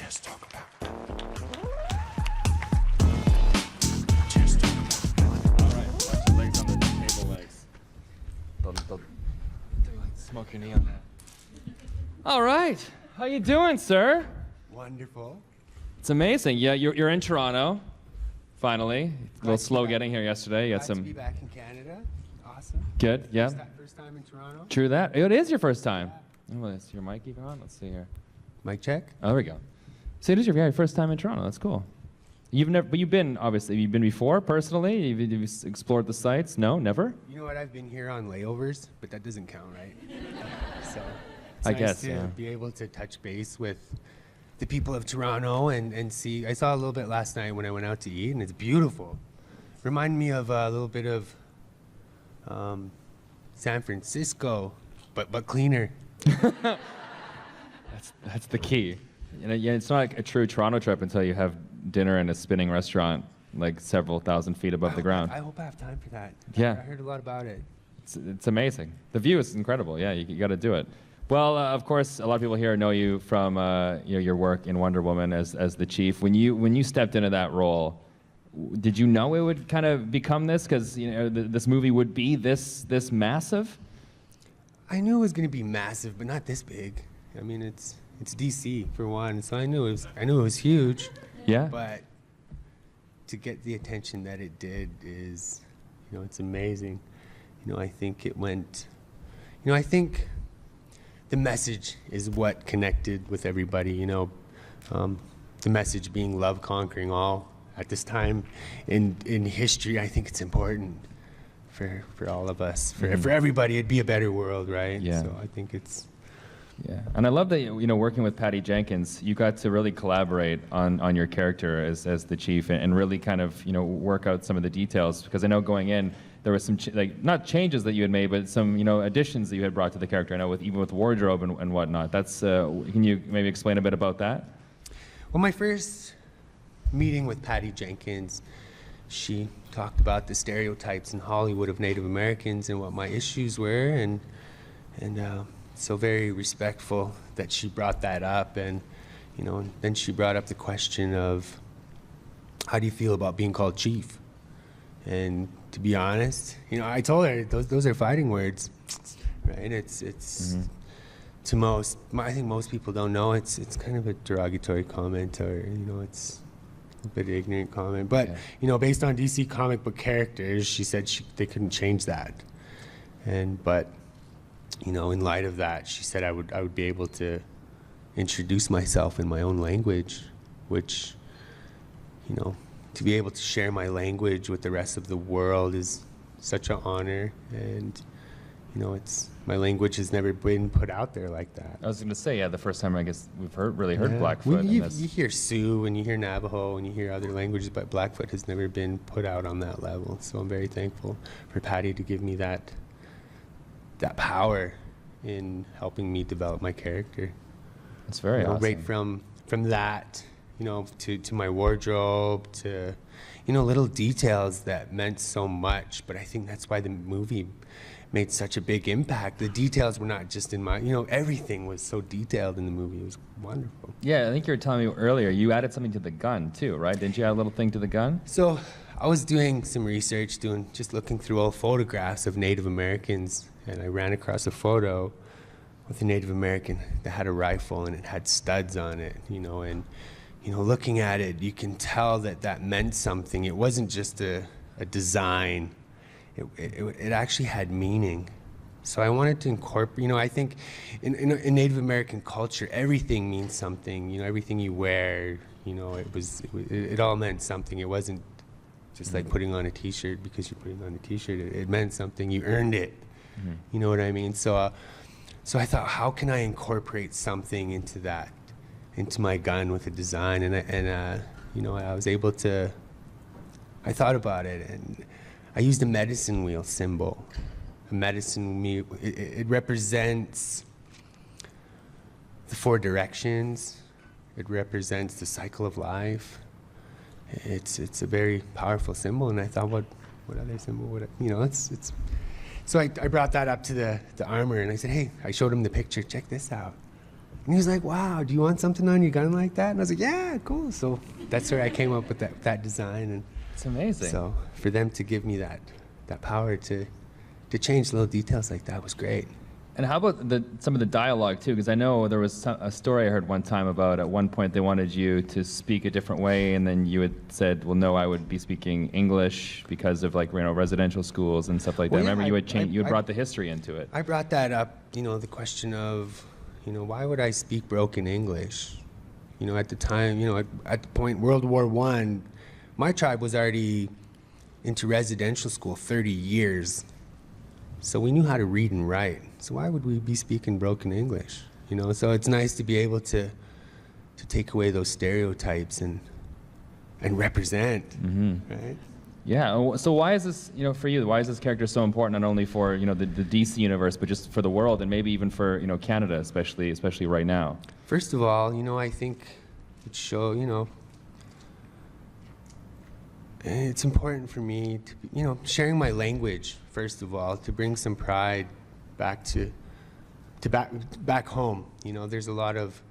Just talk about Just talk about All right, watch your legs on the table legs. They'll smoke your knee on that. All right, how you doing, sir? Wonderful. It's amazing. Yeah, you're in Toronto, finally. A little slow getting here yesterday. You got Glad to some be back in Canada. Awesome. good, yeah. First time in Toronto. True that. It is your first time. Oh, is your mic even on? Let's see here. Mic check. Oh, there we go. So it is your first time in Toronto. That's cool. But you've been before personally. You've explored the sites. No, never. You know what? I've been here on layovers, but that doesn't count, right? So it's I nice guess, to yeah. be able to touch base with the people of Toronto and see. I saw a little bit last night when I went out to eat, and it's beautiful. Reminded me of a little bit of San Francisco, but cleaner. That's the key. You know, yeah, it's not like a true Toronto trip until you have dinner in a spinning restaurant like several thousand feet above the ground. I hope I have time for that. Yeah. I heard a lot about it. It's amazing. The view is incredible. Yeah, you got to do it. Well, of course, a lot of people here know you from your work in Wonder Woman as the chief. When you stepped into that role, did you know it would kind of become this? Because this movie would be this massive. I knew it was going to be massive, but not this big. I mean, it's DC for one, so I knew it was huge. Yeah. But to get the attention that it did is, it's amazing. I think it went. I think the message is what connected with everybody. The message being love conquering all. At this time in history, I think it's important for all of us, for everybody. It'd be a better world, right? Yeah. So I think it's. Yeah, and I love that working with Patty Jenkins, you got to really collaborate on your character as the chief and really kind of work out some of the details, because I know going in there was some not changes that you had made, but some additions that you had brought to the character. I know even with wardrobe and whatnot. That's can you maybe explain a bit about that? Well, my first meeting with Patty Jenkins, she talked about the stereotypes in Hollywood of Native Americans and what my issues were, and so very respectful that she brought that up, and then she brought up the question of how do you feel about being called chief? And to be honest, I told her those are fighting words, right? It's to most, I think most people don't know it's kind of a derogatory comment, or it's a bit ignorant comment, but based on DC comic book characters, she said they couldn't change that, but in light of that, she said I would be able to introduce myself in my own language, which, to be able to share my language with the rest of the world is such an honor, and my language has never been put out there like that. I was going to say, the first time I guess we've really heard Blackfoot. You hear Sioux and you hear Navajo and you hear other languages, but Blackfoot has never been put out on that level. So I'm very thankful for Patty to give me that power in helping me develop my character. That's very awesome. Right from that, to my wardrobe, to little details that meant so much. But I think that's why the movie made such a big impact. The details were not just in my, everything was so detailed in the movie. It was wonderful. Yeah, I think you were telling me earlier you added something to the gun too, right? Didn't you add a little thing to the gun? So I was doing some research, just looking through old photographs of Native Americans, and I ran across a photo with a Native American that had a rifle and it had studs on it, and looking at it, you can tell that meant something. It wasn't just a design. It actually had meaning. So I wanted to incorporate, I think in Native American culture, everything means something. Everything you wear, it all meant something. It wasn't just like putting on a T-shirt because you're putting on a T-shirt. It meant something. You earned it. You know what I mean? So I thought, how can I incorporate something into my gun with a design? And I was able to. I thought about it, and I used a medicine wheel symbol. A medicine wheel. It represents the 4 directions. It represents the cycle of life. It's a very powerful symbol, and I thought, what other symbol would it's. So I brought that up to the armor, and I said, hey, I showed him the picture. Check this out. And he was like, wow, do you want something on your gun like that? And I was like, yeah, cool. So that's where I came up with that design. And It's amazing. so for them to give me that power to change little details like that was great. And how about some of the dialogue too? Because I know there was a story I heard one time about at one point they wanted you to speak a different way, and then you had said, "Well, no, I would be speaking English because of residential schools and stuff like that." Well, yeah, remember you had brought the history into it. I brought that up. The question of, why would I speak broken English? At the time, at the point World War I, my tribe was already into residential school 30 years. So we knew how to read and write. So why would we be speaking broken English? So it's nice to be able to take away those stereotypes and represent, right? Yeah. So why is this, for you, why is this character so important, not only for, the DC universe, but just for the world and maybe even for, Canada, especially right now? First of all, I think it it's important for me to, sharing my language, first of all, to bring some pride back back home. There's a lot of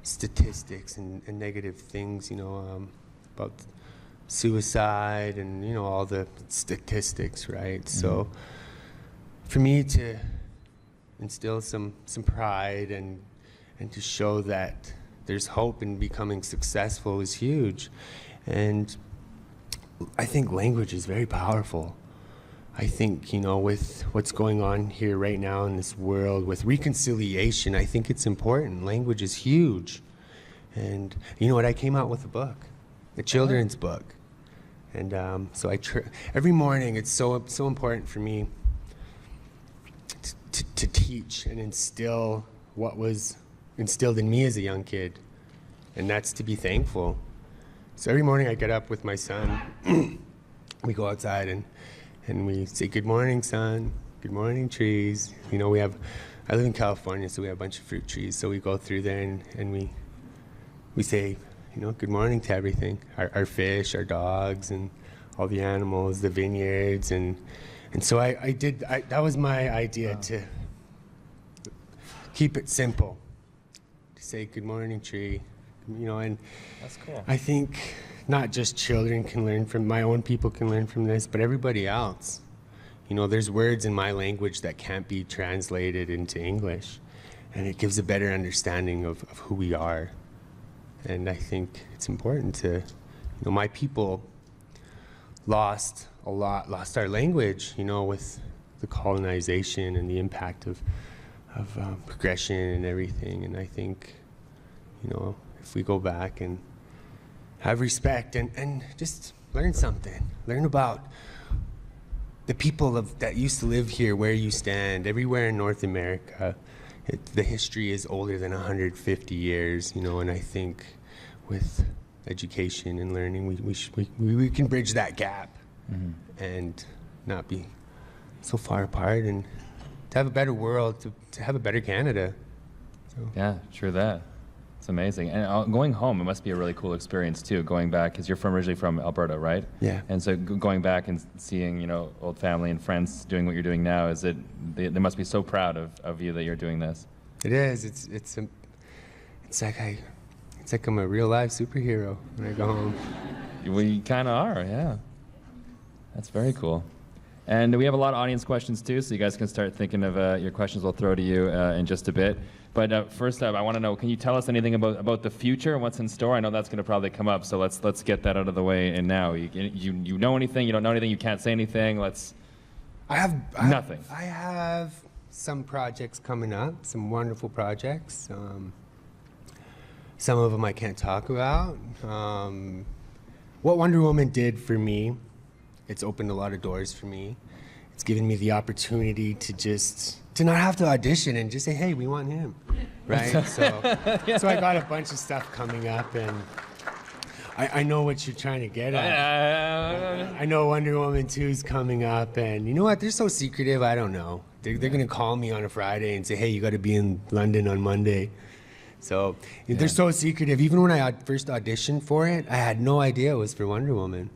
statistics and negative things, about suicide and, all the statistics, right? So for me to instill some pride and to show that there's hope in becoming successful is huge. And I think language is very powerful. I think, with what's going on here right now in this world, with reconciliation, I think it's important. Language is huge. And you know what? I came out with a book, a children's book. And so every morning it's so important for me to teach and instill what was instilled in me as a young kid. And that's to be thankful. So every morning I get up with my son, we go outside and we say, good morning, son, good morning, trees. I live in California, so we have a bunch of fruit trees. So we go through there and we say, good morning to everything, our fish, our dogs, and all the animals, the vineyards. And so that was my idea, to keep it simple, to say good morning, tree. And That's cool. I think not just children can learn from, my own people can learn from this, but everybody else. There's words in my language that can't be translated into English, and it gives a better understanding of who we are. And I think it's important to, my people lost our language, with the colonization and the impact of progression and everything. And I think, if we go back and have respect and just learn something, learn about the people that used to live here, where you stand, everywhere in North America. The history is older than 150 years, and I think with education and learning, we can bridge that gap and not be so far apart, and to have a better world, to have a better Canada. So. Yeah, true that. It's amazing. And going home, it must be a really cool experience too, going back, because you're originally from Alberta, right? Yeah. And so going back and seeing, old family and friends doing what you're doing now, they must be so proud of you that you're doing this. It is. It's like I'm a real life superhero when I go home. We kind of are, yeah. That's very cool. And we have a lot of audience questions too, so you guys can start thinking of your questions we'll throw to you in just a bit. But first up, I want to know, can you tell us anything about the future and what's in store? I know that's going to probably come up, so let's get that out of the way. And now, you know anything? You don't know anything? You can't say anything? Nothing. I have some projects coming up, some wonderful projects. Some of them I can't talk about. What Wonder Woman did for me, it's opened a lot of doors for me. It's given me the opportunity to not have to audition and just say, hey, we want him, right? So I got a bunch of stuff coming up, and I know what you're trying to get at. I know Wonder Woman 2 is coming up, and you know what? They're so secretive, I don't know. They're going to call me on a Friday and say, hey, you got to be in London on Monday. So they're so secretive. Even when I first auditioned for it, I had no idea it was for Wonder Woman.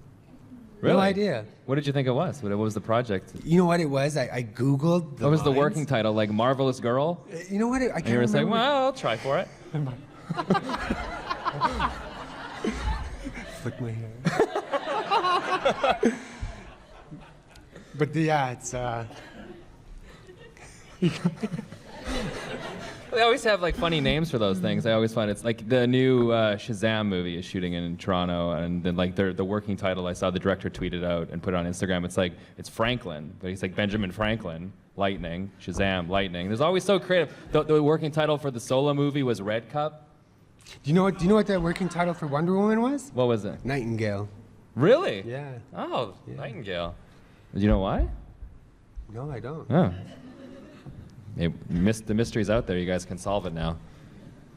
Really? No idea. What did you think it was? What was the project? You know what it was? I Googled What was the lines. working title? Like Marvelous Girl? You know what? I can't And you were remember. saying, well, I'll try for it. Flick my hair. But yeah, it's They always have like funny names for those things. I always find it's like the new Shazam movie is shooting in Toronto, and then like the working title I saw the director tweeted out and put it on Instagram. It's Franklin, but he's like Benjamin Franklin, Lightning, Shazam, Lightning. There's always so creative. The working title for the solo movie was Red Cup. Do you know what the working title for Wonder Woman was? What was it? Nightingale. Really? Yeah. Oh, yeah. Nightingale. Do you know why? No, I don't. Oh. The mystery's out there. You guys can solve it now.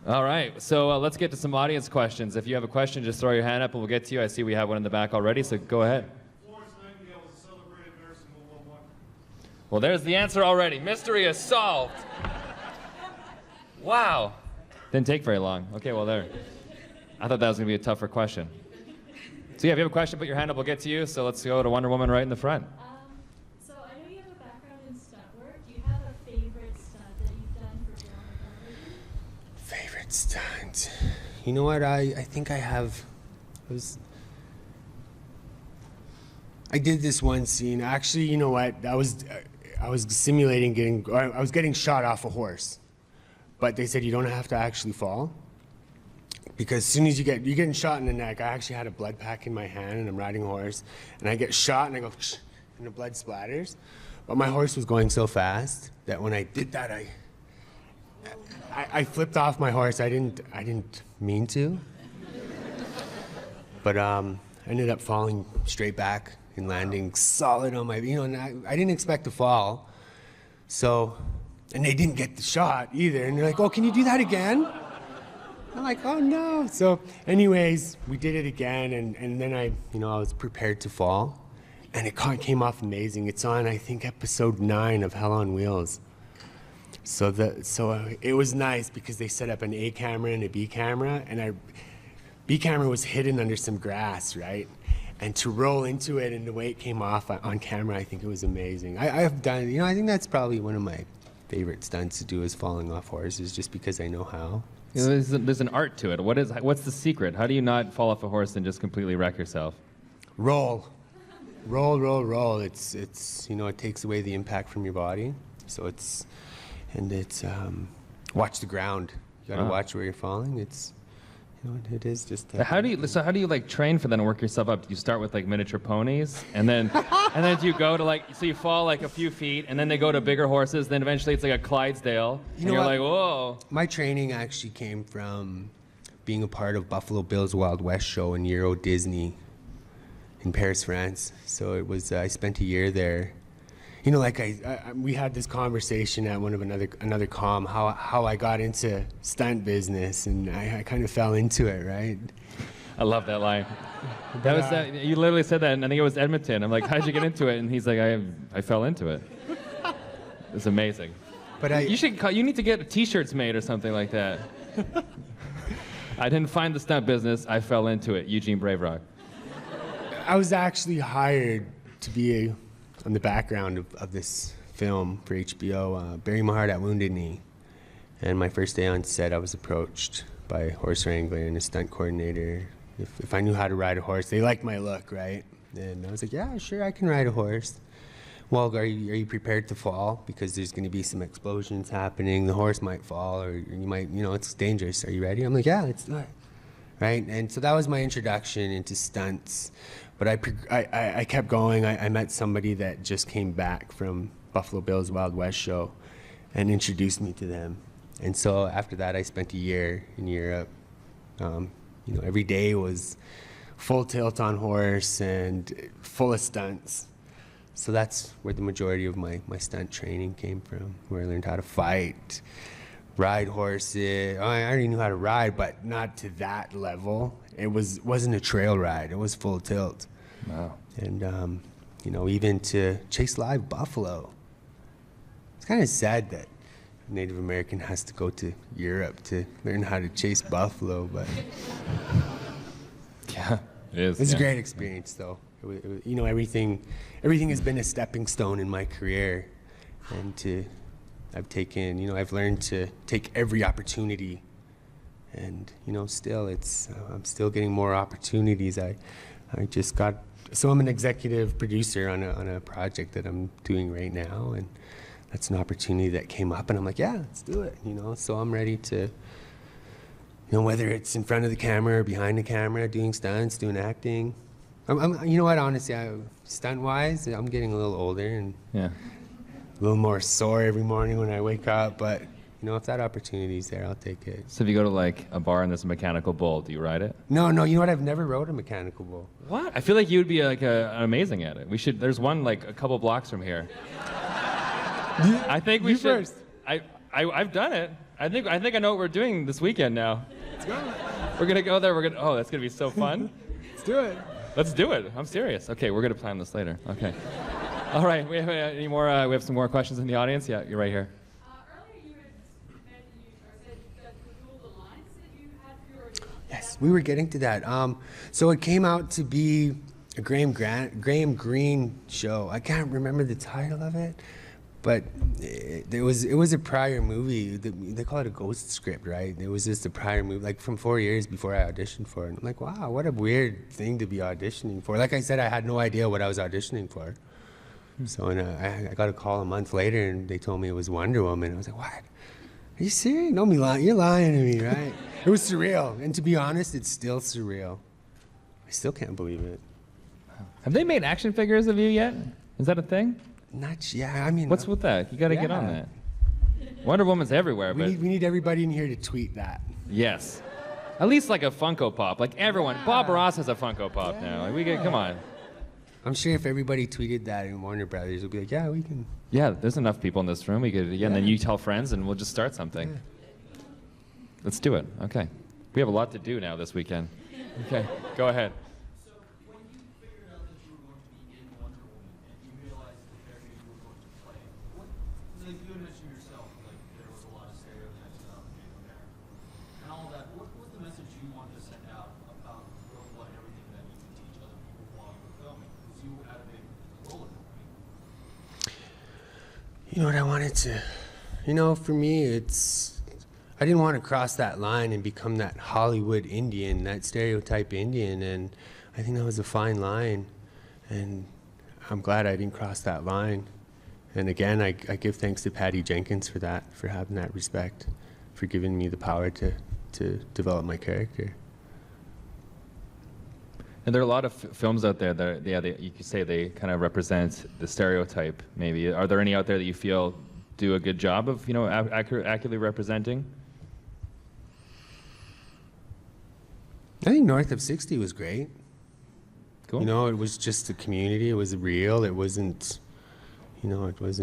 All right, so let's get to some audience questions. If you have a question, just throw your hand up and we'll get to you. I see we have one in the back already, so go ahead. Florence Nightingale was a celebrated nurse in World War I. Well, there's the answer already. Mystery is solved. Wow. Didn't take very long. Okay, well, there. I thought that was going to be a tougher question. So yeah, if you have a question, put your hand up. We'll get to you. So let's go to Wonder Woman right in the front. So I know you have a background in stunt work. Do you have a favorite stunt that you've done for film or television? Favorite stunt. You know what? I think I have. I did this one scene. Actually, you know what? I was simulating I was getting shot off a horse, but they said you don't have to actually fall, because as soon as you're getting shot in the neck. I actually had a blood pack in my hand, and I'm riding a horse, and I get shot, and I go, and the blood splatters. But my horse was going so fast that when I did that, I flipped off my horse. I didn't mean to, but I ended up falling straight back and landing solid on my, and I didn't expect to fall. So, and they didn't get the shot either. And they're like, "Oh, can you do that again?" I'm like, "Oh no." So anyways, we did it again, and then I was prepared to fall, and it came off amazing. It's on, I think, episode 9 of Hell on Wheels. So it was nice because they set up an A camera and a B camera, and B camera was hidden under some grass, right? And to roll into it and the way it came off on camera, I think it was amazing. I've done, I think that's probably one of my favorite stunts to do, is falling off horses, just because I know how. There's an art to it. What's the secret? How do you not fall off a horse and just completely wreck yourself? Roll. It's it takes away the impact from your body. So it's watch the ground. You gotta watch where you're falling. It's it is just. How do you like train for that and work yourself up? Do you start with like miniature ponies, and then do you go to so you fall like a few feet, and then they go to bigger horses, then eventually it's like a Clydesdale, and you're like, whoa. My training actually came from being a part of Buffalo Bill's Wild West show in Euro Disney in Paris, France. So it was I spent a year there. We had this conversation at one of another comm, how I got into stunt business, and I kind of fell into it, right? I love that line. You literally said that, and I think it was Edmonton. I'm like, how'd you get into it? And he's like, I fell into it. It's amazing. But you need to get T-shirts made or something like that. I didn't find the stunt business. I fell into it. Eugene Brave Rock. I was actually hired to be on the background of this film for HBO, Bury My Heart at Wounded Knee. And my first day on set, I was approached by a horse wrangler and a stunt coordinator if I knew how to ride a horse. They liked my look, right? And I was like, yeah, sure, I can ride a horse. Well, are you prepared to fall? Because there's going to be some explosions happening. The horse might fall, or you might, it's dangerous. Are you ready? I'm like, yeah, let's do it. Right? And so that was my introduction into stunts. But I kept going. I met somebody that just came back from Buffalo Bill's Wild West show and introduced me to them. And so after that, I spent a year in Europe. Every day was full tilt on horse and full of stunts. So that's where the majority of my stunt training came from, where I learned how to fight, ride horses. I already knew how to ride, but not to that level. It wasn't a trail ride. It was full tilt. Wow. And, even to chase live buffalo. It's kind of sad that a Native American has to go to Europe to learn how to chase buffalo, but yeah, it is. It's a great experience, though. You know, everything has been a stepping stone in my career, and I've learned to take every opportunity, and you know, I'm still getting more opportunities. So I'm an executive producer on a project that I'm doing right now, and that's an opportunity that came up, and I'm like, yeah, let's do it, you know. So I'm ready to, you know, whether it's in front of the camera or behind the camera, doing stunts, doing acting. You know what, honestly, stunt-wise, I'm getting a little older and a little more sore every morning when I wake up, but you know, if that opportunity's there, I'll take it. So if you go to like a bar and there's a mechanical bull, do you ride it? No, you know what, I've never rode a mechanical bull. What? I feel like you would be like amazing at it. There's one like a couple blocks from here. I think we should. First. I've done it. I think I know what we're doing this weekend now. Let's go. We're gonna go there. Oh, that's gonna be so fun. Let's do it. Let's do it. I'm serious. Okay, we're gonna plan this later. Okay. All right. We have any more? We have some more questions in the audience. Yeah, you're right here. Earlier you had said that the lines that you had for your audition. Yes, we were getting to that. So it came out to be a Graham Greene show. I can't remember the title of it, but it was a prior movie. They call it a ghost script, right? It was just a prior movie, like from 4 years before I auditioned for it. And I'm like, wow, what a weird thing to be auditioning for. Like I said, I had no idea what I was auditioning for. So I got a call a month later, and they told me it was Wonder Woman. I was like, what? Are you serious? No, you're lying to me, right? It was surreal. And to be honest, it's still surreal. I still can't believe it. Have they made action figures of you yet? Is that a thing? Yeah, I mean. What's with that? You got to get on that. Wonder Woman's everywhere, we need everybody in here to tweet that. Yes. At least like a Funko Pop. Like everyone. Yeah. Bob Ross has a Funko Pop now. Like come on. I'm sure if everybody tweeted that in Warner Brothers, we'll be like, yeah, we can. Yeah, there's enough people in this room. We could, and then you tell friends, and we'll just start something. Yeah. Let's do it. Okay. We have a lot to do now this weekend. Okay, go ahead. So when you figured out that you were going to be in Wonder Woman and you realized the character you were going to play, like you had mentioned yourself, like there was a lot of stereotypes about Native American and all that. What was the message you wanted to send out about what everything that you could teach other people while you were filming? Because you had a big role in it, right? You know what I wanted to, for me, I didn't want to cross that line and become that Hollywood Indian, that stereotype Indian, and I think that was a fine line, and I'm glad I didn't cross that line. And again, I give thanks to Patty Jenkins for that, for having that respect, for giving me the power to develop my character. And there are a lot of films out there that, you could say they kind of represent the stereotype, maybe. Are there any out there that you feel do a good job of, accurately representing? I think North of 60 was great. Cool. It was just a community. It was real. It wasn't, there was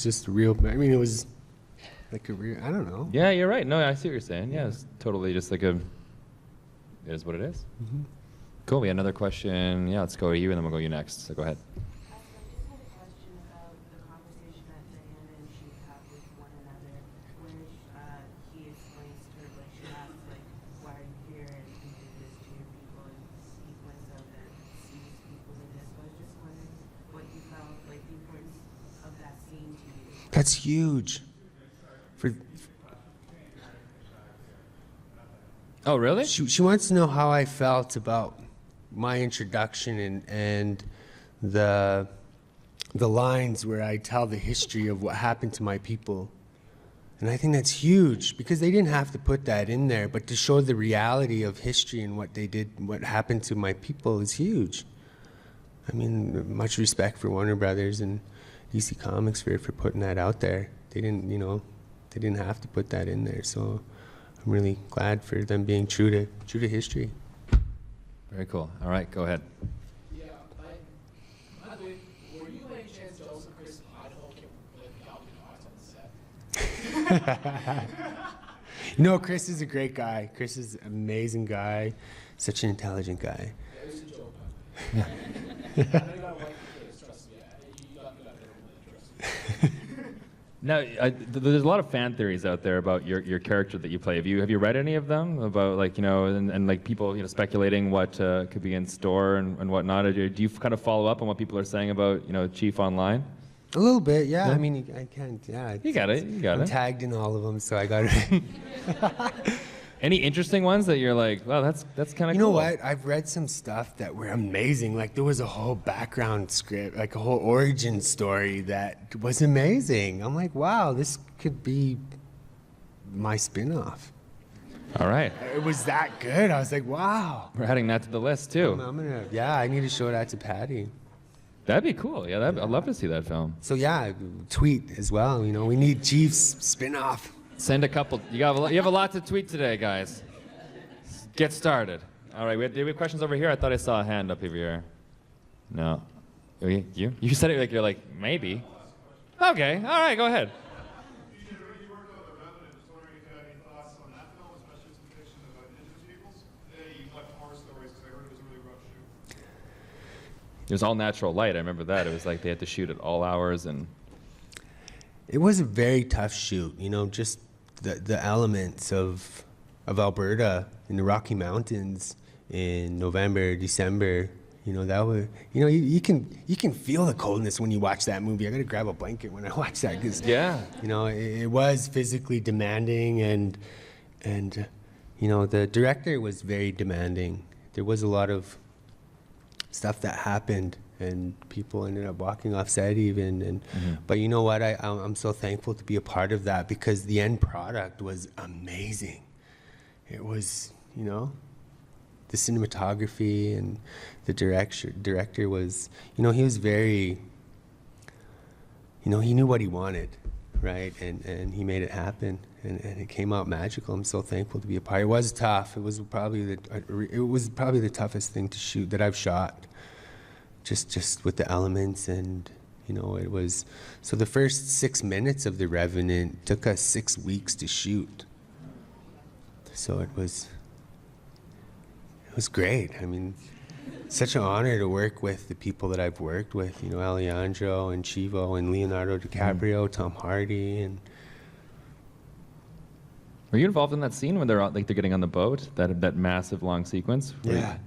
just real. I mean, it was like a real, I don't know. Yeah, you're right. No, I see what you're saying. Yeah, it's totally just like it is what it is. Mm-hmm. Cool. We have another question. Yeah, let's go to you, and then we'll go to you next. So go ahead. I just had a question about the conversation that Diana and she have with one another, where he explains to her, like, she asks, like, why are you here, and you do this to your people, and he wins up and sees people in this. So I was just wondering what you felt, like, the importance of that scene to you. That's huge. Oh, really? She wants to know how I felt about my introduction and the lines where I tell the history of what happened to my people. And I think that's huge, because they didn't have to put that in there, but to show the reality of history and what they did, what happened to my people is huge. I mean, much respect for Warner Brothers and DC Comics for putting that out there. They didn't have to put that in there, so I'm really glad for them being true to history. Very cool. All right, go ahead. Yeah, by the way, were you by any chance jealous of Chris Idaho with Calvin on set? No, Chris is a great guy. Chris is an amazing guy, such an intelligent guy. Yeah, it was a joke. I know you gotta like the kids, trust me. You got to trust me. Now, there's a lot of fan theories out there about your character that you play. Have you read any of them about like and like people speculating what could be in store and whatnot? Or do you kind of follow up on what people are saying about Chief online? A little bit, yeah. I mean, I can't. Yeah. You got it. I'm tagged in all of them, so I got it. Any interesting ones that you're like, wow, that's kind of cool? You know what? I've read some stuff that were amazing. Like there was a whole background script, like a whole origin story that was amazing. I'm like, wow, this could be my spin-off. All right. It was that good. I was like, wow. We're adding that to the list too. I need to show that to Patty. That'd be cool. Yeah, I'd love to see that film. So yeah, tweet as well. We need Chief's spin-off. Send a couple. You have a lot to tweet today, guys. Get started. All right, do we have questions over here? I thought I saw a hand up over here. No. You? You said it like you're like, maybe. Okay, all right, go ahead. You worked on the Revenant. Just wondering if you had any thoughts on that film, especially its depiction of Indigenous peoples. You left horror stories because I heard it was a really rough shoot. It was all natural light. I remember that. It was like they had to shoot at all hours and... It was a very tough shoot, just the elements of Alberta in the Rocky Mountains in November, December, that was, you can feel the coldness when you watch that movie. I got to grab a blanket when I watch that because, it was physically demanding and the director was very demanding. There was a lot of stuff that happened. And people ended up walking off set even. But you know what? I'm so thankful to be a part of that because the end product was amazing. It was, the cinematography and the director was, he was very, he knew what he wanted, right? And he made it happen. And it came out magical. I'm so thankful to be a part. It was tough. It was probably the toughest thing to shoot that I've shot. Just with the elements and it was so the first 6 minutes of The Revenant took us 6 weeks to shoot, so it was great. I mean, such an honor to work with the people that I've worked with, Alejandro and Chivo and Leonardo DiCaprio, Tom Hardy. And were you involved in that scene when they're getting on the boat, that massive long sequence? Yeah.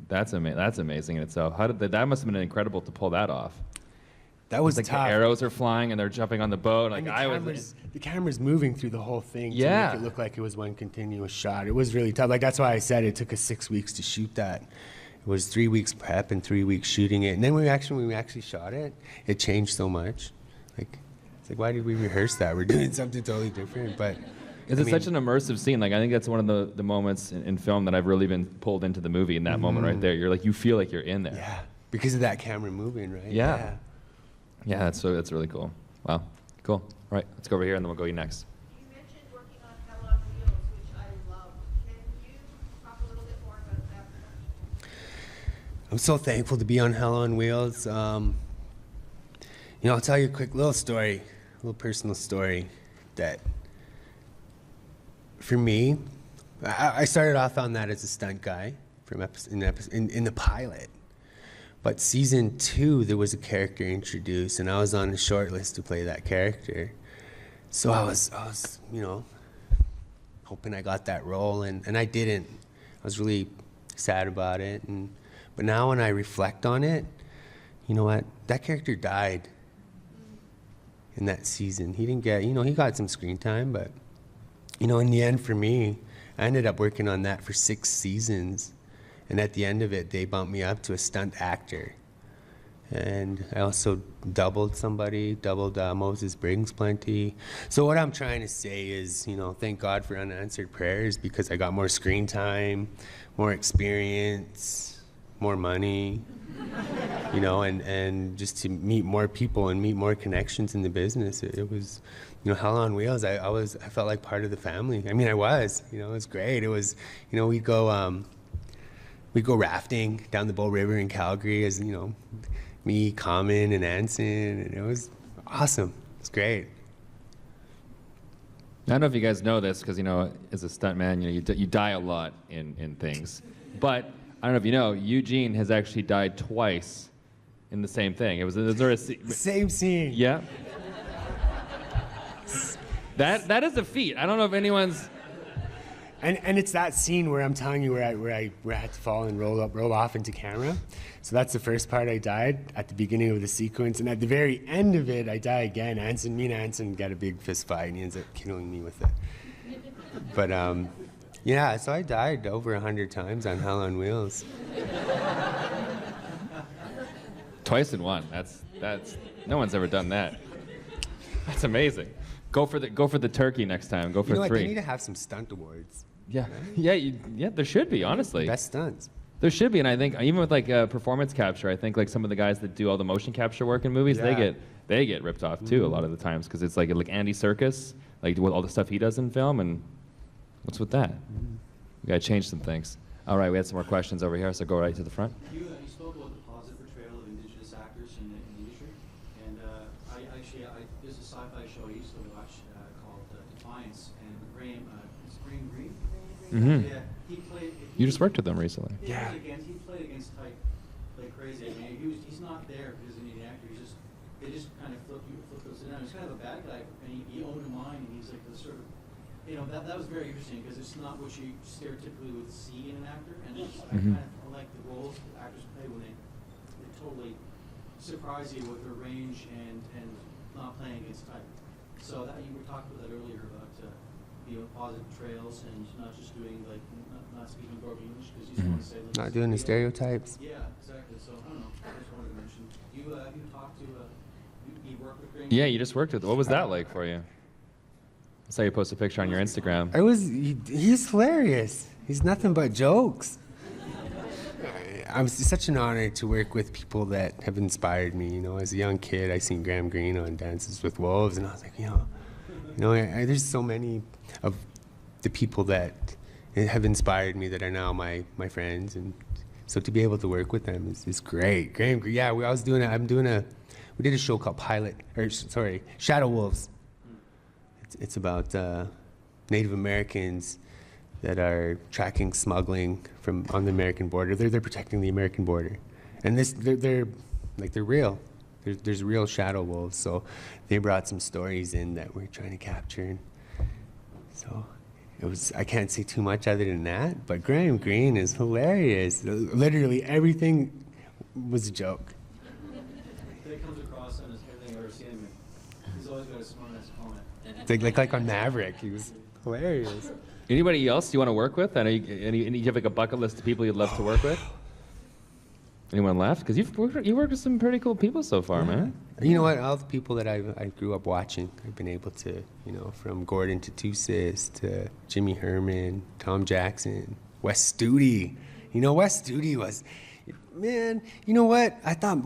That's amazing in itself. That must have been incredible to pull that off. That was like tough. The arrows are flying and they're jumping on the boat. Like the camera's moving through the whole thing to make it look like it was one continuous shot. It was really tough. Like that's why I said it took us 6 weeks to shoot that. It was 3 weeks prep and 3 weeks shooting it. And then when we actually shot it, it changed so much. It's like why did we rehearse that? We're doing something totally different, but. It's such an immersive scene. Like I think that's one of the moments in film that I've really been pulled into the movie in that moment right there. You're like, you feel like you're in there. Yeah, because of that camera moving, right? Yeah, that's really cool. Wow, cool. All right, let's go over here and then we'll go you next. You mentioned working on Hell on Wheels, which I love. Can you talk a little bit more about that? I'm so thankful to be on Hell on Wheels. I'll tell you a quick little story, a little personal story that. For me, I started off on that as a stunt guy in the pilot. But season 2, there was a character introduced, and I was on the short list to play that character. So I was hoping I got that role, and I didn't. I was really sad about it. But now when I reflect on it, you know what? That character died in that season. He didn't get, he got some screen time, but in the end for me, I ended up working on that for 6 seasons. And at the end of it, they bumped me up to a stunt actor. And I also doubled Moses Briggs plenty. So what I'm trying to say is, thank God for unanswered prayers because I got more screen time, more experience, more money, and just to meet more people and meet more connections in the business. It was, Hell on Wheels. I felt like part of the family. I mean, I was. It was great. It was, we'd go rafting down the Bow River in Calgary as me, Common, and Anson, and it was awesome. It's great. I don't know if you guys know this because as a stuntman, you die a lot in things, but I don't know if you know, Eugene has actually died twice in the same thing. Was there a same scene. Yeah. That is a feat. I don't know if anyone's. And it's that scene where I'm telling you where I had to fall and roll off into camera. So that's the first part I died at the beginning of the sequence, and at the very end of it I die again. Me and Anson got a big fist fight, and he ends up killing me with it. But yeah, so I died over 100 times on Hell on Wheels. Twice in one. That's no one's ever done that. That's amazing. Go for the turkey next time. Go for You know what? 3. They need to have some stunt awards. Yeah, yeah. There should be, honestly. Best stunts. There should be, and I think even with like performance capture, I think like some of the guys that do all the motion capture work in movies, Yeah. they get ripped off too a lot of the times because it's like Andy Serkis, like with all the stuff he does in film, and what's with that? We gotta change some things. All right, we had some more questions over here, so go right to the front. You spoke about the positive portrayal of Indigenous actors in the industry, and there's a sci-fi show I used to watch called Defiance, and Graham Greene. Mm-hmm. Yeah, he played. You just worked with them recently. Yeah. He played against type like crazy. I mean, he's not there because he's an Indian actor. They just kind of flip those in. He's kind of a bad guy, and he owned a mine, and he's like the sort of, that was very interesting because it's not what you stereotypically would see in an actor, and I kind of like the roles that actors play when they totally surprise you with their range and not playing against type. So that you were talking about that earlier about positive portrayals and not just doing like not speaking broken English because you just want to say like, Not doing the stereotypes. Yeah, exactly. So I don't know. I just wanted to mention. You talked to you work with Graham? Yeah, you just worked with. What was that like for you? I saw you post a picture on your Instagram. He's hilarious. He's nothing but jokes. It's such an honor to work with people that have inspired me. As a young kid, I seen Graham Greene on Dances with Wolves, and I was like, there's so many of the people that have inspired me that are now my friends, and so to be able to work with them is great. Graham, yeah, we did a show called Shadow Wolves. It's about Native Americans that are tracking smuggling on the American border. They're protecting the American border, and they're real. There's real shadow wolves. So they brought some stories in that we're trying to capture. So I can't say too much other than that. But Graham Greene is hilarious. Literally everything was a joke. It comes across on everything I've ever seen him. He's always got a smart-ass comment. Like on Maverick, he was hilarious. Anybody else you want to work with? I know you have like a bucket list of people you'd love to work with. Anyone left? Because you worked with some pretty cool people so far, man. You know what? All the people that I grew up watching, I've been able to, from Gordon to Tusis to Jimmy Herman, Tom Jackson, Wes Studi. Wes Studi was, man. You know what? I thought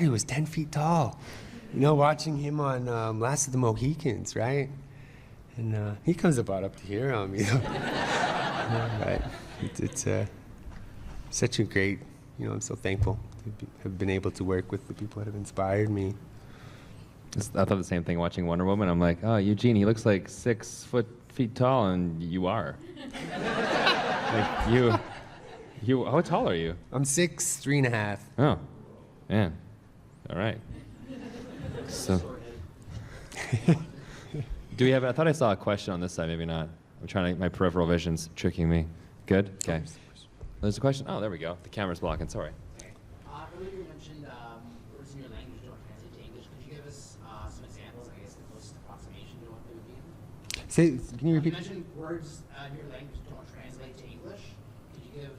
he was 10 feet tall. Watching him on Last of the Mohicans, right? And he comes about up to here on me. Right? It's such a great. I'm so thankful to have been able to work with the people that have inspired me. I thought the same thing watching Wonder Woman. I'm like, oh, Eugene, he looks like 6 feet tall, and you are. Like you. How tall are you? I'm 6'3.5". Oh, man. All right. So, do we have? I thought I saw a question on this side. Maybe not. My peripheral vision's tricking me. Good. Okay. There's a question. Oh, there we go. The camera's blocking. Sorry. Earlier you mentioned words in your language don't translate to English. Could you give us some examples, I guess, the closest approximation to what they would be? Can you repeat? You mentioned words in your language don't translate to English. Could you give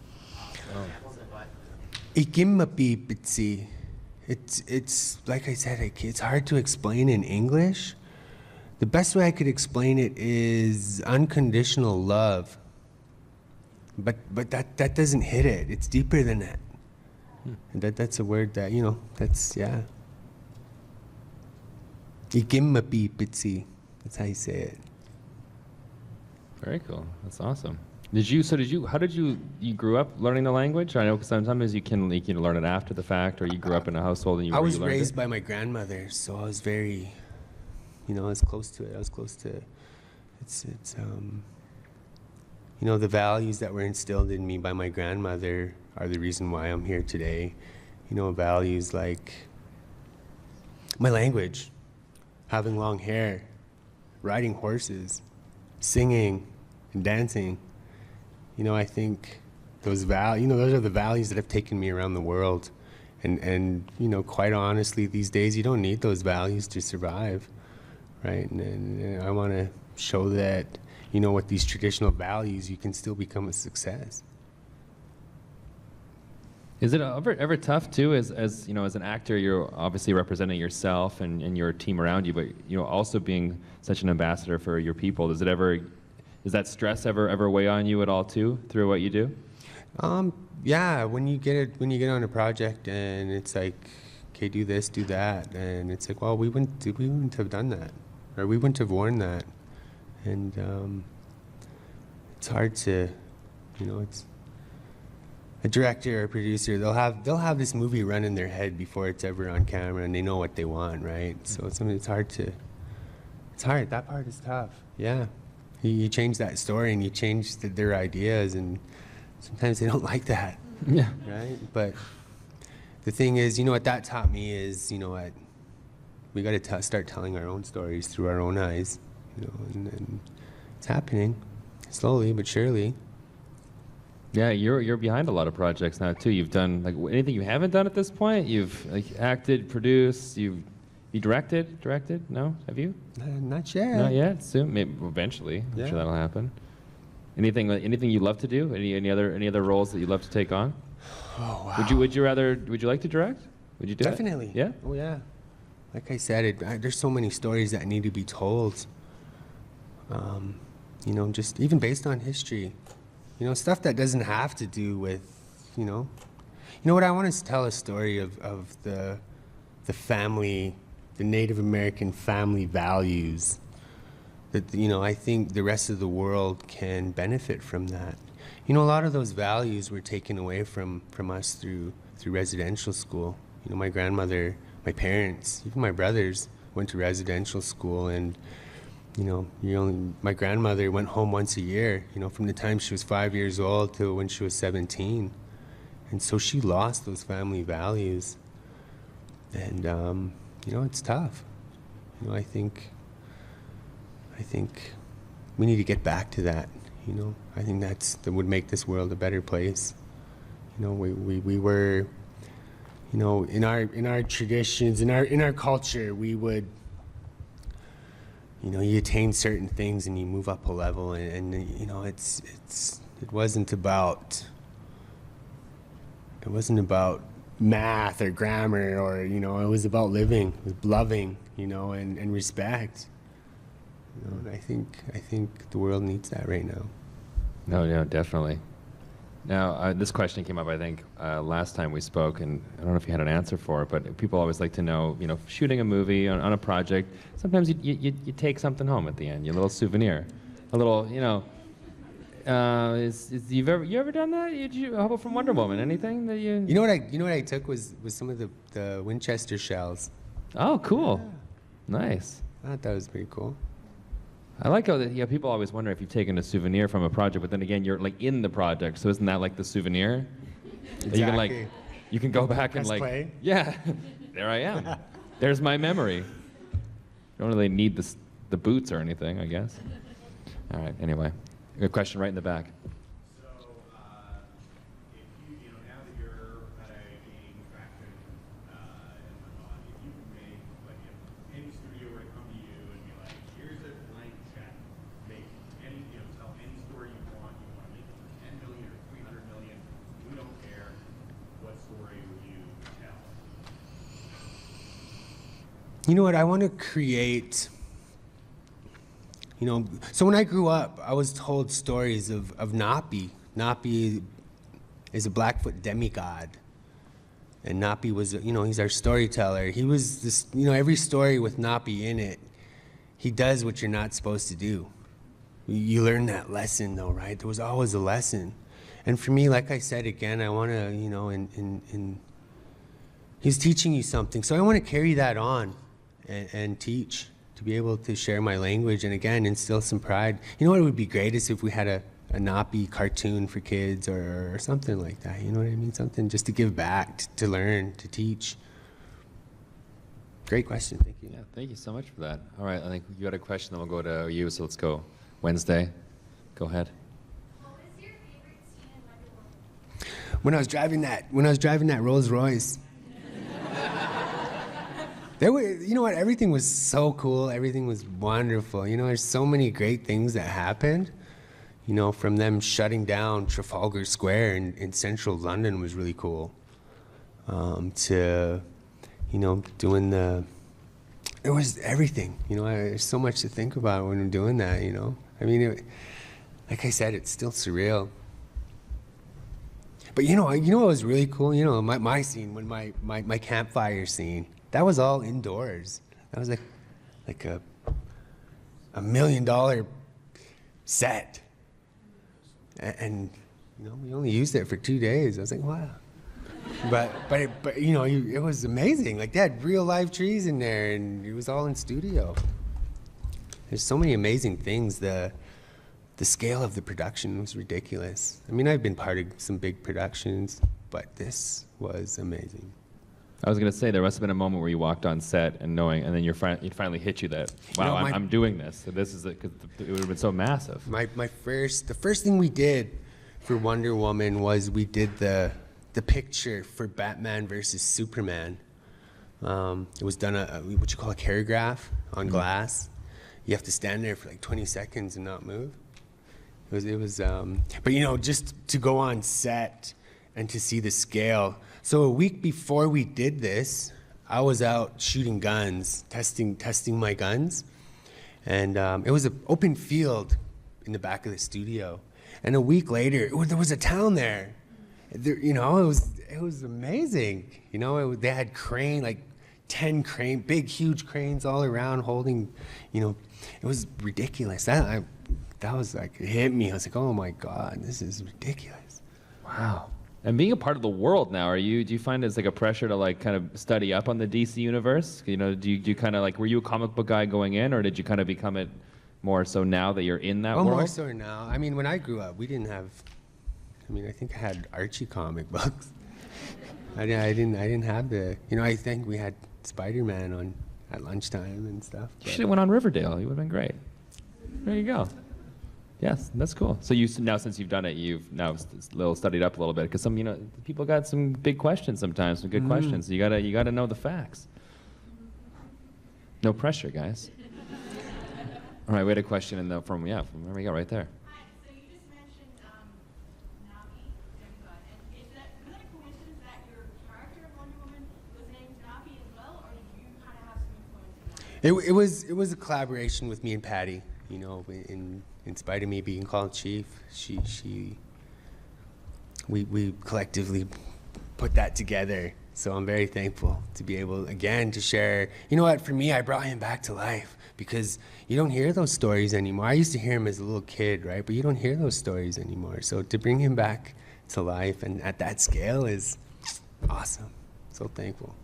some examples of what? Ikimapipitsi. It's like I said, it's hard to explain in English. The best way I could explain it is unconditional love. But that doesn't hit it. It's deeper than that. And that's a word that, that's, yeah. Ikimapipitsi. That's how you say it. Very cool. That's awesome. How did you grew up learning the language? I know sometimes you can learn it after the fact, or you grew up in a household and you learned it. I was raised by my grandmother, so I was very, I was close to it. I was close to it. It's the values that were instilled in me by my grandmother are the reason why I'm here today. Values like my language, having long hair, riding horses, singing and dancing. You know, I think those those are the values that have taken me around the world. And you know, quite honestly, these days you don't need those values to survive, right? And I want to show that, you know, with these traditional values, you can still become a success. Is it ever tough too, as you know, as an actor, you're obviously representing yourself and your team around you, but you know, also being such an ambassador for your people. Does that stress ever weigh on you at all too, through what you do? Yeah, when you get on a project and it's like, okay, do this, do that, and it's like, well, we wouldn't have done that, or we wouldn't have worn that, and it's hard to, you know, it's a director or a producer, they'll have this movie run in their head before it's ever on camera, and they know what they want, right? So it's something it's hard. That part is tough. Yeah, you change that story and you change their ideas, and sometimes they don't like that. Yeah. Right? But the thing is, you know what that taught me is, you know what, we got to start telling our own stories through our own eyes, you know, and it's happening slowly but surely. Yeah, you're behind a lot of projects now too. You've done like anything you haven't done at this point. You've like acted, produced. You directed? No, have you? Not yet. Not yet. Soon, maybe eventually. I'm sure that'll happen. Anything you love to do? Any other roles that you love to take on? Oh wow. Would you like to direct? Would you do Definitely. it? Yeah. Oh yeah. Like I said, there's so many stories that need to be told. You know, just even based on history. You know, stuff that doesn't have to do with, you know what, I want to tell a story of the family, the Native American family values that, you know, I think the rest of the world can benefit from that. You know, a lot of those values were taken away from us through residential school. You know, my grandmother, my parents, even my brothers went to residential school, and you know, my grandmother went home once a year, you know, from the time she was 5 years old till when she was 17. And so she lost those family values. And, you know, it's tough. You know, I think we need to get back to that, you know. I think that would make this world a better place. You know, we were, you know, in our traditions, in our culture, we would, you know, you attain certain things and you move up a level, and you know, it wasn't about math or grammar, or, you know, it was about living, loving, you know, and respect. You know, and I think the world needs that right now. No, yeah, definitely. Now, this question came up, I think, last time we spoke, and I don't know if you had an answer for it, but people always like to know, you know, shooting a movie on a project, sometimes you take something home at the end, your little souvenir, a little, you know. You ever done that? How about from Wonder Woman? Anything that you? You know what I took was some of the Winchester shells. Oh, cool. Yeah. Nice. I thought that was pretty cool. I like how people always wonder if you've taken a souvenir from a project, but then again, you're like in the project, so isn't that like the souvenir? Exactly. You can go back and press play. Yeah, there I am. There's my memory. You don't really need the boots or anything, I guess. All right. Anyway, a question right in the back. So, if you know, now that you're kind of gaining traction and whatnot, if you could make, like, if any studio were to come to you and be like, here's a blank check, make any, you know, tell any story you want to make it for 10 million or 300 million, we don't care, what story would you tell? You know what, I want to create, you know, so when I grew up, I was told stories of Napi. Napi is a Blackfoot demigod. And Napi was, you know, he's our storyteller. He was this, you know, every story with Napi in it, he does what you're not supposed to do. You learn that lesson though, right? There was always a lesson. And for me, like I said again, I want to, you know, he's teaching you something. So I want to carry that on and teach, to be able to share my language and again, instill some pride. You know what would be great is if we had a Napi cartoon for kids or something like that. You know what I mean? Something just to give back, to learn, to teach. Great question. Thank you. Yeah, thank you so much for that. All right, I think you had a question, then we'll go to you, so let's go. Wednesday, go ahead. What was your favorite scene in Wonder Woman? When I was driving that Rolls Royce. There were, you know what? Everything was so cool. Everything was wonderful. You know, there's so many great things that happened. You know, from them shutting down Trafalgar Square in central London was really cool. To, you know, doing there was everything. You know, there's so much to think about when I'm doing that. You know, I mean, like I said, it's still surreal. But you know what was really cool? You know, my scene, when my campfire scene, that was all indoors. That was like a $1 million set. And you know, we only used it for 2 days. I was like, wow. But you know, it was amazing. Like, they had real live trees in there, and it was all in studio. There's so many amazing things. The scale of the production was ridiculous. I mean, I've been part of some big productions, but this was amazing. I was going to say, there must have been a moment where you walked on set and knowing, and then it finally hit you that, wow, You know, I'm doing this. So this is it, because it would have been so massive. The first thing we did for Wonder Woman was we did the picture for Batman versus Superman. It was done what you call a choreograph on glass. You have to stand there for like 20 seconds and not move. It was but you know, just to go on set and to see the scale. So a week before we did this, I was out shooting guns, testing my guns. And it was an open field in the back of the studio. And a week later, there was a town there. You know, it was amazing. You know, they had 10 big, huge cranes all around holding, you know, it was ridiculous. That was like, it hit me. I was like, oh my God, this is ridiculous. Wow. And being a part of the world now, do you find it's like a pressure to like kind of study up on the DC universe? You know, do you kind of like, were you a comic book guy going in, or did you kind of become it more so now that you're in that world? More so now. I mean, when I grew up, we didn't have, I mean, I think I had Archie comic books. I didn't have the, you know, I think we had Spider-Man on at lunchtime and stuff. You should have went on Riverdale. You would have been great. There you go. Yes, that's cool. So now, since you've done it, you've now studied up a little bit, because some, you know, people got some big questions sometimes, some good questions. So you gotta know the facts. No pressure, guys. All right, we had a question from where we go, right there. Hi, so you just mentioned Napi, and is that a coincidence that your character of Wonder Woman was named Napi as well, or did you kind of have some influence in that? It was a collaboration with me and Patty. You know, in spite of me being called Chief, we collectively put that together. So I'm very thankful to be able, again, to share. You know what, for me, I brought him back to life, because you don't hear those stories anymore. I used to hear him as a little kid, right? But you don't hear those stories anymore. So to bring him back to life and at that scale is awesome. So thankful.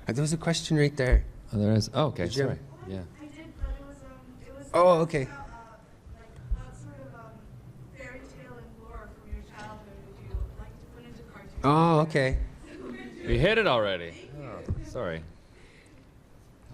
There was a question right there. Oh, there is. Oh, okay, sorry. Yeah. I did, but it was Oh, okay. like that sort of fairy tale and lore from your childhood that you like to put into cartoons. Oh, okay. We hit it already. Oh, sorry.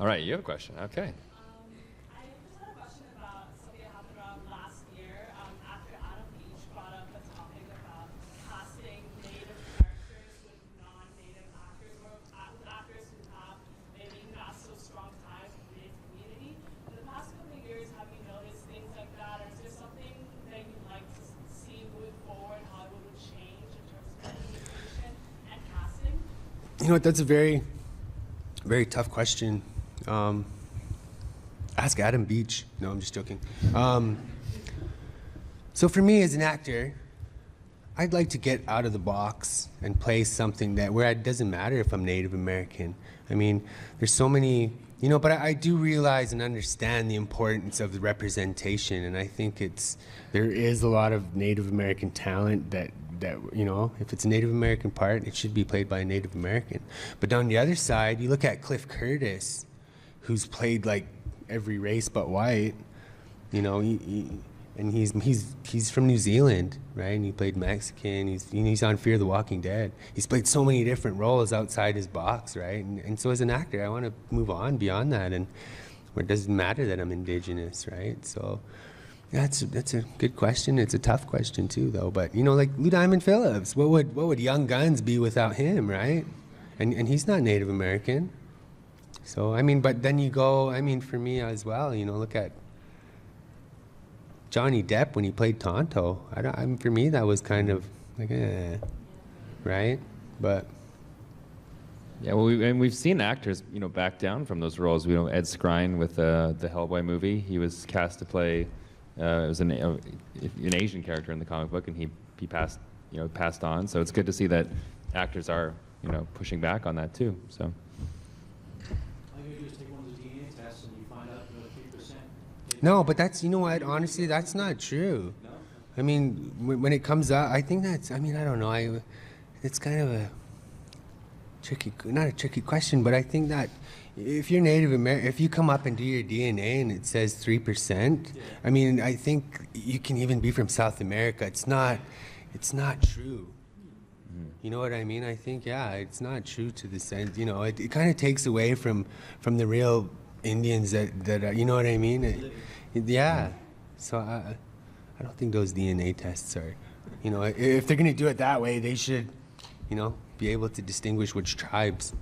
All right, you have a question. Okay. I just had a question about something that happened around last year after Adam Beach brought up the topic about casting Native characters with non-Native actors, or with actors who have maybe not so strong ties with the Native community. In the past couple of years, have you noticed things like that, or is there something that you'd like to see moving forward, how it would change in terms of representation and casting? You know what, that's a very, very tough question. Ask Adam Beach. No, I'm just joking. So for me as an actor, I'd like to get out of the box and play something where it doesn't matter if I'm Native American. I mean, there's so many, you know, but I do realize and understand the importance of the representation, and I think there is a lot of Native American talent that you know, if it's a Native American part, it should be played by a Native American. But on the other side, you look at Cliff Curtis, who's played like every race but white. You know, and he's from New Zealand, right? And he played Mexican. He's on Fear the Walking Dead. He's played so many different roles outside his box, right? And so as an actor, I want to move on beyond that, and where it doesn't matter that I'm Indigenous, right? So yeah, that's a good question. It's a tough question too, though. But you know, like Lou Diamond Phillips, what would Young Guns be without him, right? And he's not Native American. So I mean, but then you go, I mean, for me as well, you know, look at Johnny Depp when he played Tonto. For me, that was kind of like, right? But yeah, well, we've seen actors, you know, back down from those roles. You know, Ed Skrein with the Hellboy movie, he was cast to play. It was an Asian character in the comic book, and he passed on. So it's good to see that actors are, you know, pushing back on that too. So. All you do is take one of the DNA tests and you find out you're 3%. no, but that's, you know what? Honestly, that's not true. No? I mean, when it comes up, I think that's. I mean, I don't know. It's kind of a not a tricky question, but I think that if you're Native American, if you come up and do your DNA and it says 3%, I mean, I think you can even be from South America. It's not true. You know what I mean? I think, yeah, it's not true to the sense, you know, it kind of takes away from the real Indians that you know what I mean? Yeah. So I don't think those DNA tests are, you know, if they're going to do it that way, they should, you know, be able to distinguish which tribes,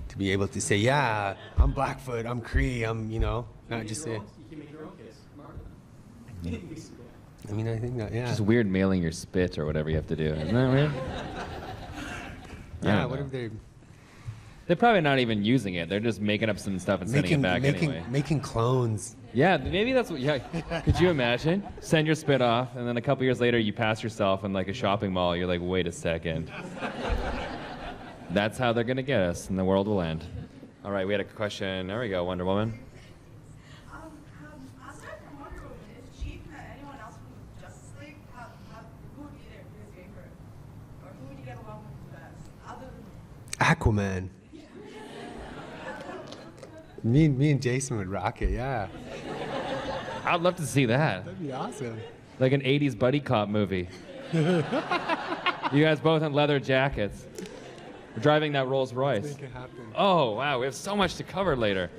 to be able to say, yeah, I'm Blackfoot, I'm Cree, I'm, you know, not just say. You can make your own case. I mean, I think that, yeah. It's just weird mailing your spit or whatever you have to do, isn't that weird? Yeah, what if they're They're probably not even using it. They're just making up some stuff and sending it back anyway. Making clones. Yeah, maybe that's what. Yeah, could you imagine? Send your spit off, and then a couple years later, you pass yourself in like a shopping mall. You're like, wait a second. That's how they're gonna get us, and the world will end. All right, we had a question. There we go, Wonder Woman. Aside from Wonder Woman, if Chief met anyone else from Justice League, who would be their favorite? Or who would you get along with the best? Other than Aquaman. Me and Jason would rock it, yeah. I'd love to see that. That'd be awesome. Like an 80s buddy cop movie. You guys both in leather jackets. We're driving that Rolls Royce. Make it happen. Oh, wow, we have so much to cover later.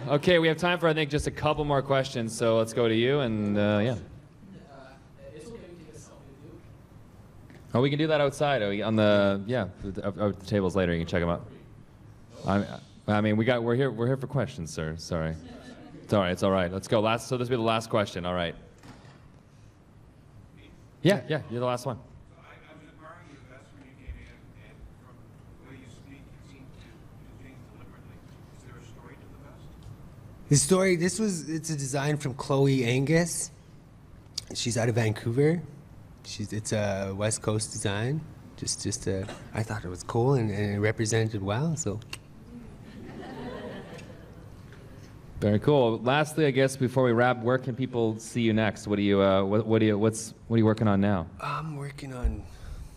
Okay, we have time for, I think, just a couple more questions, so let's go to you, and yeah. Oh, we can do that outside. On the, yeah, the tables later. You can check them out. I mean, we're here for questions, sir. Sorry. It's all right. Let's go. So this will be the last question. All right. Yeah, you're the last one. So I was admiring you best when you came in, and from the way you speak, it seemed to do things deliberately. Is there a story to the best? The story, it's a design from Chloe Angus. She's out of Vancouver. It's a West Coast design. I thought it was cool and it represented well, so. Very cool. Lastly, I guess before we wrap, where can people see you next? What are you working on now? I'm working on,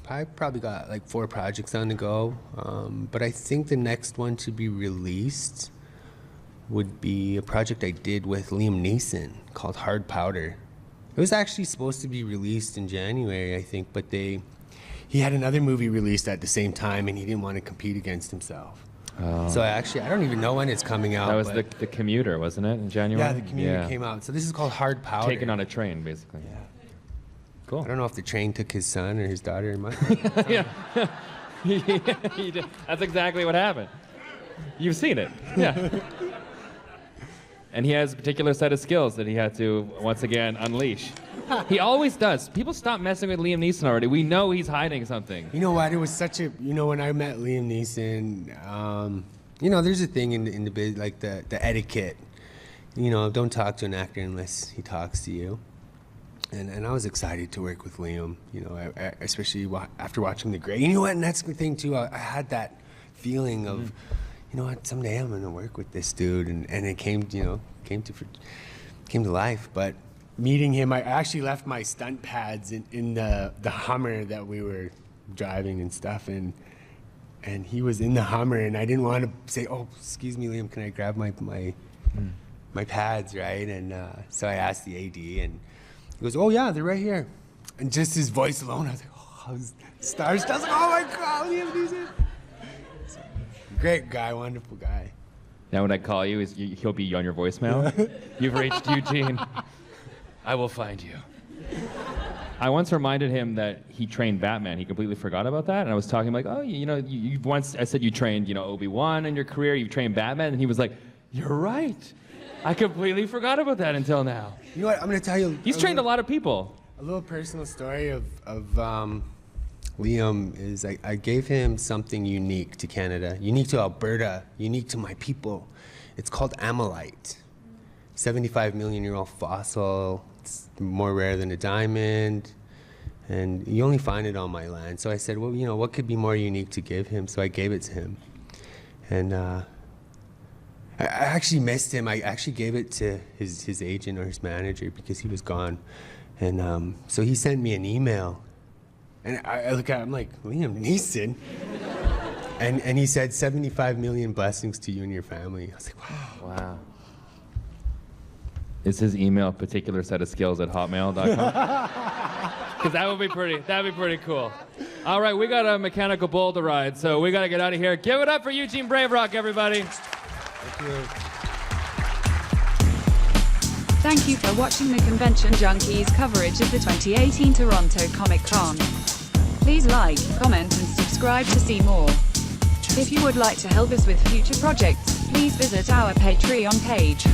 I probably got like 4 projects on the go, but I think the next one to be released would be a project I did with Liam Neeson called Hard Powder. It was actually supposed to be released in January, I think, but he had another movie released at the same time and he didn't want to compete against himself. Oh. So I don't even know when it's coming out. That was the Commuter, wasn't it, in January? Yeah, the Commuter came out. So this is called Hard Powder. Taken on a train, basically. Yeah. Cool. I don't know if the train took his son or his daughter. Yeah. He did. That's exactly what happened. You've seen it. Yeah. And he has a particular set of skills that he had to, once again, unleash. He always does. People stop messing with Liam Neeson already. We know he's hiding something. You know what? It was such a, when I met Liam Neeson, there's a thing in the biz, like the etiquette. Don't talk to an actor unless he talks to you. And I was excited to work with Liam, especially after watching The Grey. You know what? And that's the thing, too. I had that feeling of, you know what? Someday I'm going to work with this dude. And it came to life. But meeting him, I actually left my stunt pads in the Hummer that we were driving and stuff. And he was in the Hummer. And I didn't want to say, oh, excuse me, Liam, can I grab my pads, right? And so I asked the AD, and He goes, oh yeah, they're right here. And just his voice alone, I was like, oh, I was starstruck. I was like, oh my God, Liam Neeson. Great guy, wonderful guy. Now when I call you, he'll be on your voicemail. You've reached Eugene. I will find you. I once reminded him that he trained Batman. He completely forgot about that. And I was talking like, oh, you know, you once, I said you trained, you know, Obi-Wan in your career, you trained Batman. And he was like, you're right. I completely forgot about that until now. You know what, I'm gonna tell you. He's trained a lot of people. A little personal story of Liam is I gave him something unique to Canada, unique to Alberta, unique to my people. It's called amylite. 75 million year old fossil. It's more rare than a diamond. And you only find it on my land. So I said, well, you know, what could be more unique to give him? So I gave it to him. And I actually missed him. I actually gave it to his agent or his manager because he was gone. And so he sent me an email. And I look at it, I'm like, Liam Neeson? And he said, 75 million blessings to you and your family. I was like, wow. Wow. Is his email a particular set of skills at hotmail.com? Because that'd be pretty cool. All right, we got a mechanical bull to ride, so we got to get out of here. Give it up for Eugene Brave Rock, everybody. Thank you. Thank you for watching the Convention Junkies coverage of the 2018 Toronto ComiCon. Please like, comment, and subscribe to see more. If you would like to help us with future projects, please visit our Patreon page.